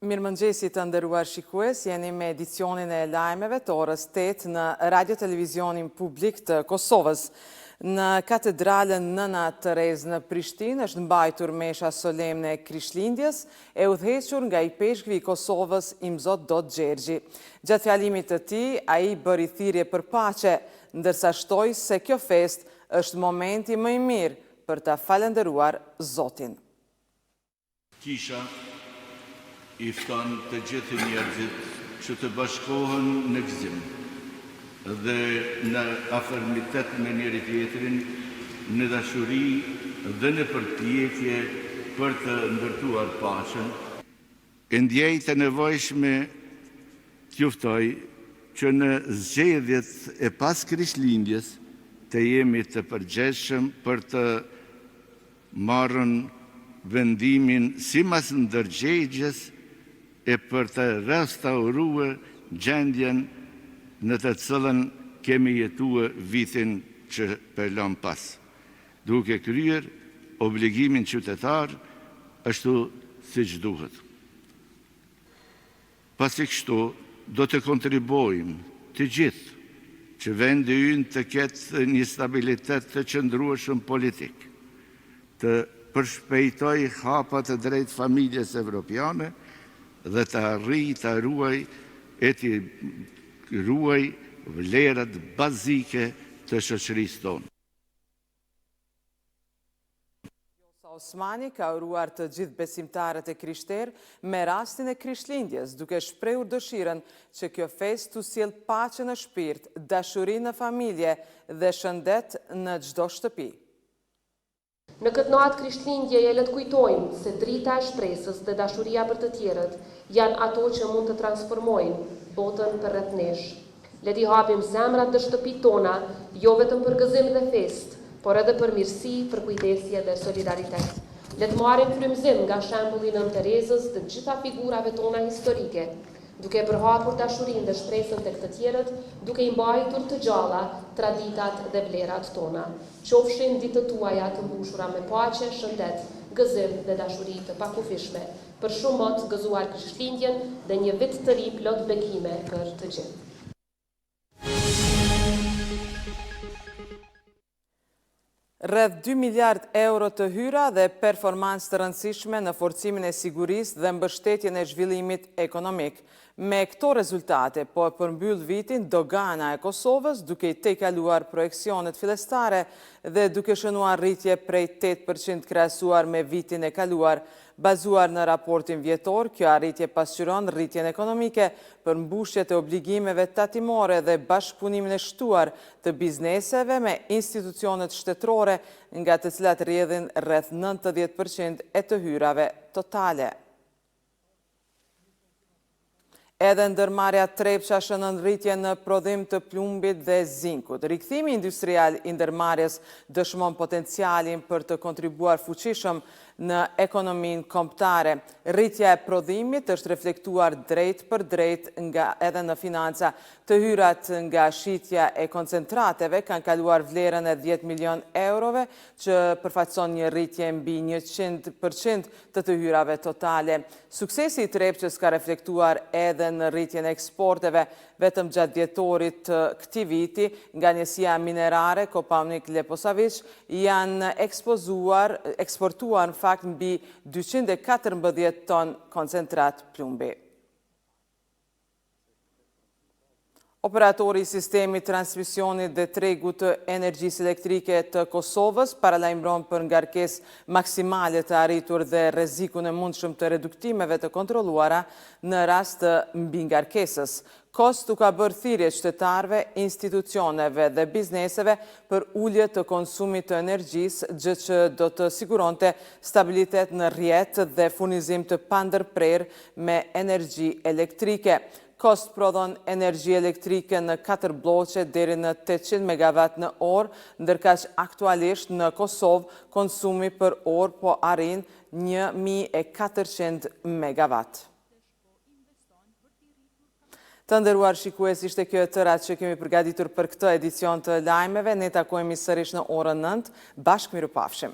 Mirëmëngjesi të nderuar shikues, jeni me edicionin e lajmeve të orës 8 në Radio-Televizionin Publik të Kosovës. Në katedralën Nëna Terezë në Prishtinë është mbajtur mesha solemne e Krishtlindjes e udhëhequr nga i peshkvi i Kosovës Imzot Dot Gjergji. Gjatë fjalimit të tij, ai bëri thirrje për paqe, ndërsa shtoi se kjo festë është momenti më i mirë për ta falendëruar Zotin. Kisha i fton të gjithë njerëzit që të bashkohen në gëzim dhe në afërmitet me njëri tjetrin, në dashuri dhe në përpjekje për të ndërtuar paqen. E ndjej të nevojshme t'ju ftoj që në zgjedhjet e pas Krishtlindjes të jemi të përgjegjshëm për të marrën vendimin sipas ndërgjegjes e për të restauruar gjendjen në të cilën kemi jetuar vitin që përlon pas, duke kryer obligimin qytetar ashtu siç duhet. Pasi kështu, do të kontribuojmë të gjithë që vendi ynë të ketë një stabilitet të qëndrueshëm politik, të përshpejtoj hapat të drejt familjes evropiane dhe të arrijë të ruaj vlerat bazike të shoqërisë tonë. Osmani ka uruar të gjithë besimtarët e krishterë me rastin e Krishtlindjes, duke shprehur dëshirën që kjo festë t'u sjellë paqe në shpirt, dashuri në familje dhe shëndet në çdo shtëpi. Në këtë natë Krishtlindjeje le të kujtojmë se drita e shpresës dhe dashuria për të tjerët janë ato që mund të transformojnë botën përreth nesh. Le t'i hapim zemrat dhe shtëpitë tona, jo vetëm për gëzim dhe festë, por edhe për mirësi, për kujdesje dhe solidaritet. Le të marrim frymëzim nga shembulli Nën Terezës të gjitha figurave tona historike, duke përhapur dashurinë dhe shpresën tek të tjerët, duke i mbajtur të gjalla traditat dhe vlerat tona. Qofshin ditët tuaja të mbushura me paqe, shëndet, gëzim dhe dashuri të pakufishme, për shumë mot gëzuar Krishtlindjen dhe një vit të ri plot bekime për të gjithë. Rreth 2 miliard euro të hyra dhe performancë të rëndësishme në forcimin e sigurisë dhe mbështetjen e zhvillimit ekonomik. Me këto rezultate, po e përmbyll vitin dogana e Kosovës duke i tejkaluar projeksionet fillestare dhe duke shënuar rritje prej 8% krahasuar me vitin e kaluar. Bazuar në raportin vjetor, kjo arritje pasqyron rritjen ekonomike, përmbushjet e obligimeve tatimore dhe bashkëpunimin e shtuar të bizneseve me institucionet shtetërore, nga të cilat rrjedhin rreth 90% e të hyrave totale. Edhe ndërmarrja Trepça shënon rritje në prodhim të plumbit dhe zinkut. Rikthimi industrial i ndërmarrjes dëshmon potencialin për të kontribuar fuqishëm në ekonominë kombëtare. Rritja e prodhimit është reflektuar drejt për drejt edhe në financa. Të hyrat nga shitja e koncentrateve kanë kaluar vlerën e 10 milion eurove, që përfaqëson një rritje mbi 100% të hyrave totale. Suksesi i Trepçës ka reflektuar edhe në rritjen e eksporteve. Vetëm gjatë dhjetorit të këtij viti, nga njësia minerare Kopaonik Leposavić janë eksportuar në fakt mbi 214 ton koncentrat plumbi. Operatori i sistemit transmisionit dhe tregut të energjisë elektrike të Kosovës paralajmëron për ngarkesë maksimale të arritur dhe rrezikun e mundshëm të reduktimeve të kontrolluara në rast të mbingarkesës. KOST u ka bërë thirrje qytetarëve, institucioneve dhe bizneseve për ulje të konsumit të energjisë, gjë që do të siguronte stabilitet në rrjet dhe furnizim të pandërprerë me energji elektrike. KOST prodhon energji elektrike në 4 bloqe deri në 800 MW në orë, ndërkaq aktualisht në Kosovë konsumi për orë po arrin 1400 MW. Të nderuar shikues, ishte kjo e tëra që kemi përgatitur për këtë edicion të lajmeve. Ne takojmë sërish në orën 9. Bashkë mirupafshim.